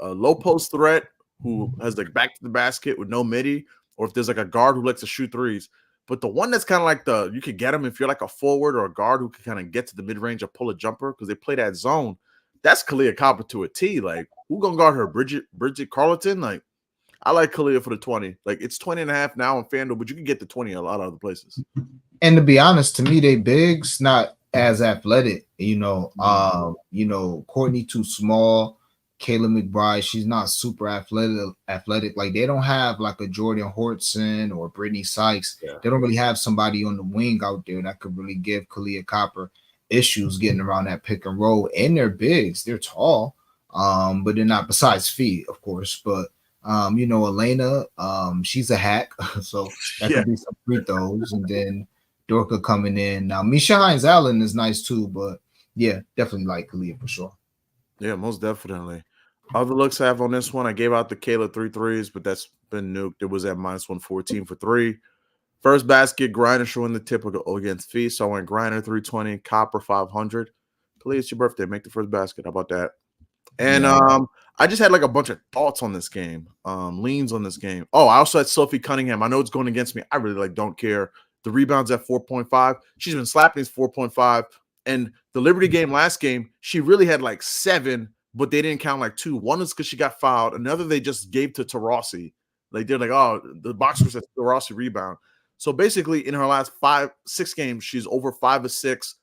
low post threat who has like back to the basket with no midi, or if there's like a guard who likes to shoot threes. But the one that's kind of like you could get them if you're like a forward or a guard who can kind of get to the mid range or pull a jumper because they play that zone. That's Kalia Koppa to a T. Like, who gonna guard her? Bridget Carleton? Like, I like Kalia for the 20. Like, it's 20.5 now on FanDuel, but you can get the 20 a lot of other places. And to be honest, to me, they bigs not as athletic. Courtney too small. Kayla McBride, she's not super athletic. Like, they don't have like a Jordan Hortson or Brittany Sykes. Yeah. They don't really have somebody on the wing out there that could really give Kalia Koppa issues getting around that pick and roll. And they're bigs. They're tall. But they're not, besides feet, of course. But Elena, she's a hack. So that could be some free throws. And then Dorka coming in. Now, Misha Hines Allen is nice too, but yeah, definitely like Kalia for sure. Yeah, most definitely. Other looks I have on this one, I gave out the Kayla 3 threes, but that's been nuked. It was at -114 for 3. First basket, Griner showing the tip against Fee. So I went Griner 320, Koppa 500. Kalia, it's your birthday. Make the first basket. How about that? And I just had like a bunch of thoughts on this game, leans on this game. Oh, I also had Sophie Cunningham. I know it's going against me. I really don't care. The rebounds at 4.5. She's been slapping these 4.5. And the Liberty game last game, she really had like 7, but they didn't count like 2. One is because she got fouled. Another they just gave to Tarasi. Like, they're like, oh, the boxer said Tarasi rebound. So basically, in her last 6 games, she's over 5 of 6,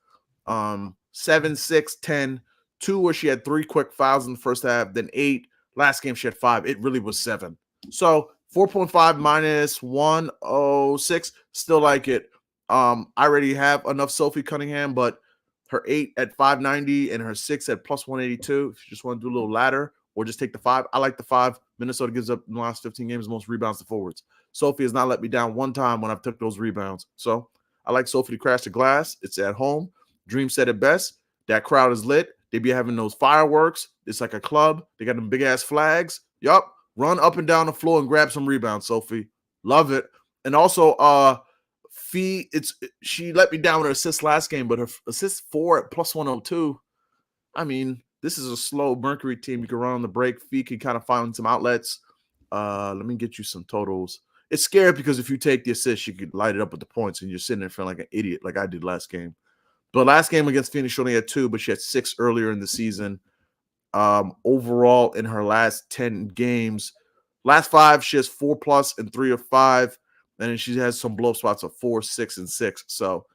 7, 6, 10, 2 where she had 3 quick fouls in the first half, then 8. Last game she had 5. It really was 7. So 4.5 minus 106, still like it. I already have enough Sophie Cunningham, but her 8 at 590 and her 6 at +182. If you just want to do a little ladder or just take the 5, I like the 5. Minnesota gives up in the last 15 games most rebounds to forwards. Sophie has not let me down one time when I've took those rebounds. So I like Sophie to crash the glass. It's at home. Dream said it best. That crowd is lit. They be having those fireworks. It's like a club. They got them big ass flags. Yup. Run up and down the floor and grab some rebounds, Sophie. Love it. And also, she let me down with her assist last game, but her assist 4 at plus 102. I mean, this is a slow Mercury team. You can run on the break. Fee can kind of find some outlets. Let me get you some totals. It's scary because if you take the assist, you could light it up with the points, and you're sitting there feeling like an idiot, like I did last game. But last game against Phoenix, she only had 2, but she had 6 earlier in the season. Overall, in her last 10 games, last 5, she has 4+ and 3 of 5. And then she has some blow spots of 4, 6, and 6. So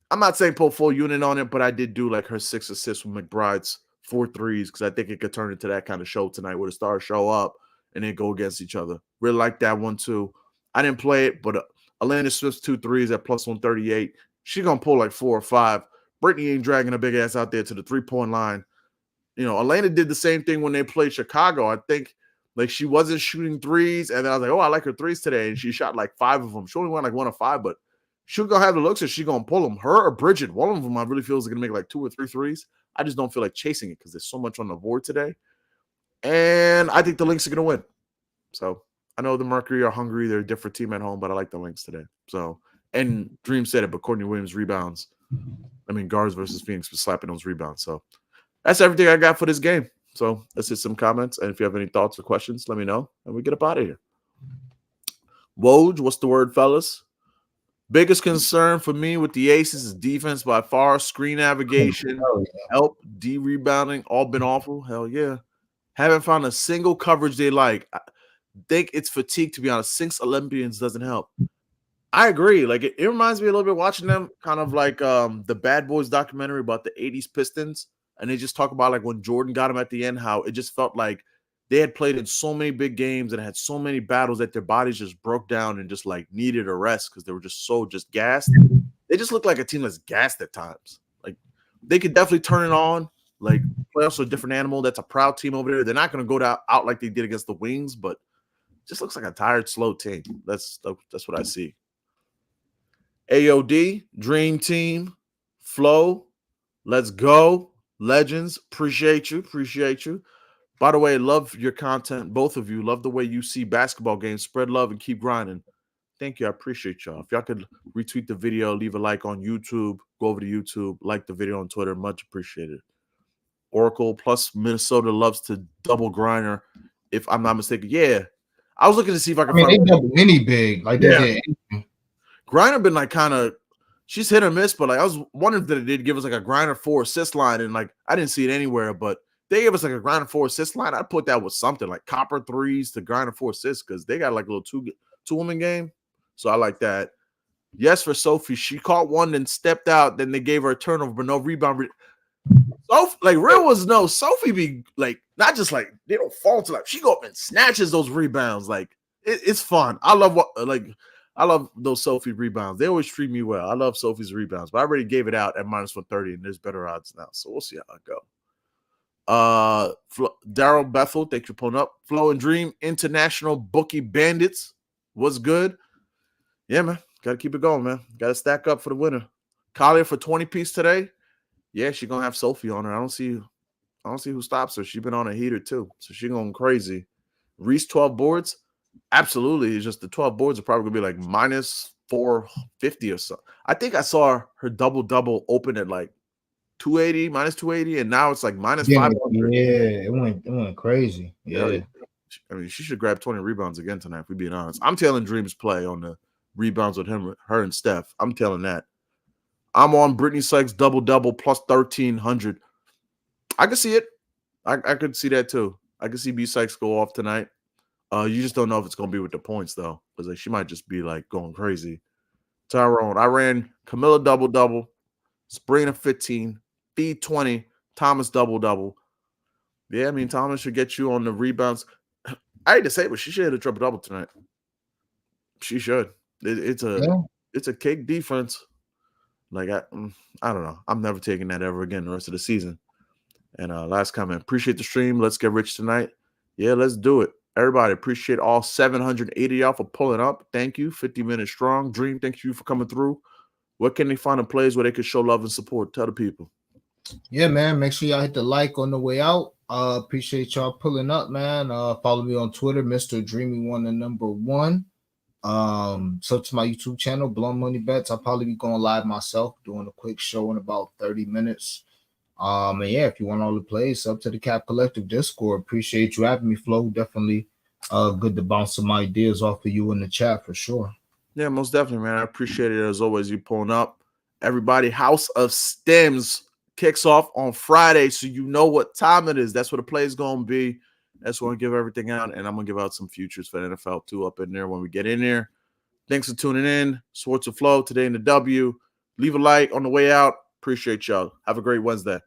I'm not saying pull full unit on it, but I did do like her 6 assists with McBride's 4 threes because I think it could turn into that kind of show tonight where the stars show up and then go against each other. Really like that one too. I didn't play it, but Alana Smith's 2 threes at plus 138. She's going to pull like 4 or 5. Brittany ain't dragging a big ass out there to the 3-point line. You know, Elena did the same thing when they played Chicago. I think like she wasn't shooting threes, and then I was like, oh, I like her threes today, and she shot like 5 of them. She only went like 1 of 5, but she's gonna have the looks, and she's gonna pull them. Her or Bridget, one of them, I really feel is gonna make like 2 or 3 threes. I just don't feel like chasing it because there's so much on the board today, and I think the Lynx are gonna win. So I know the Mercury are hungry; they're a different team at home, but I like the Lynx today. So, and Dream said it, but Courtney Williams rebounds. I mean, guards versus Phoenix was slapping those rebounds. So that's everything I got for this game. So let's hit some comments. And if you have any thoughts or questions, let me know. And we get up out of here. Woj, what's the word, fellas? Biggest concern for me with the Aces is defense by far. Screen navigation, help, D-rebounding, all been awful. Hell yeah. Haven't found a single coverage they like. I think it's fatigue, to be honest. 6 Olympians doesn't help. I agree. Like it reminds me a little bit watching them kind of like the Bad Boys documentary about the 80s Pistons. And they just talk about like when Jordan got him at the end, how it just felt like they had played in so many big games and had so many battles that their bodies just broke down and just like needed a rest because they were just so just gassed. They just look like a team that's gassed at times. Like they could definitely turn it on. Like playoffs are a different animal. That's a proud team over there. They're not going to go out like they did against the Wings, but just looks like a tired, slow team. That's what I see. AOD, Dream Team, Flow, let's go. Legends, appreciate you. By the way, love your content, both of you. Love the way you see basketball games. Spread love and keep grinding. Thank you. I appreciate y'all. If y'all could retweet the video, leave a like on YouTube, go over to YouTube, like the video on Twitter. Much appreciated. Oracle plus Minnesota loves to double Griner, if I'm not mistaken. Yeah. I was looking to see if I could find they double any big. Like they did. Griner been like kind of she's hit or miss, but like I was wondering if they did give us like a Griner 4 assist line, and like I didn't see it anywhere, but they gave us like a Griner 4 assist line. I'd put that with something like Copper 3s to Griner 4 assists because they got like a little two-woman game. So I like that. Yes, for Sophie. She caught one and stepped out. Then they gave her a turnover, but no rebound. Sophie, like real was no. Sophie be like not just like they don't fall to like she go up and snatches those rebounds. Like it's fun. I love those Sophie rebounds. They always treat me well. I love Sophie's rebounds, but I already gave it out at minus 130, and there's better odds now. So we'll see how it go. Daryl Bethel, thank you for pulling up. Flow and Dream International Bookie Bandits. What's good? Yeah, man. Got to keep it going, man. Got to stack up for the winner. Collier for 20 piece today. Yeah, she's gonna have Sophie on her. I don't see who stops her. She's been on a heater too, so she's going crazy. Reese 12 boards. Absolutely. It's just the 12 boards are probably gonna be like minus 450 or so. I think I saw her double open at like 280, minus 280, and now it's like minus 500. Yeah, it went crazy. Yeah. I mean, she should grab 20 rebounds again tonight, if we're being honest. I'm telling Dreams play on the rebounds with her and Steph. I'm telling that. I'm on Brittany Sykes double plus 1,300. I could see it. I could see that too. I could see B Sykes go off tonight. You just don't know if it's going to be with the points, though, because like, she might just be, like, going crazy. Tyrone, I ran Camilla double, Sabrina 15, Fee 20, Thomas double. Yeah, I mean, Thomas should get you on the rebounds. I hate to say it, but she should hit a triple-double tonight. She should. It's a cake defense. Like, I don't know. I'm never taking that ever again the rest of the season. And last comment, appreciate the stream. Let's get rich tonight. Yeah, let's do it. Everybody, appreciate all 780 y'all for pulling up. Thank you. 50 minutes strong. Dream, thank you for coming through. Where can they find a place where they can show love and support? Tell the people. Yeah, man. Make sure y'all hit the like on the way out. Appreciate y'all pulling up, man. Follow me on Twitter, Mr. Dreamy One and number one. So to my YouTube channel, Blown Money Bets. I'll probably be going live myself, doing a quick show in about 30 minutes. And yeah, if you want all the plays, up to the Cap Collective Discord. Appreciate you having me, Flo. Definitely good to bounce some ideas off of you in the chat for sure. Yeah, most definitely, man. I appreciate it as always. You pulling up. Everybody, House of Stems kicks off on Friday, so you know what time it is. That's what the play is going to be. That's when I give everything out, and I'm going to give out some futures for the NFL too up in there when we get in there. Thanks for tuning in. Sports and Flow today in the W. Leave a like on the way out. Appreciate y'all. Have a great Wednesday.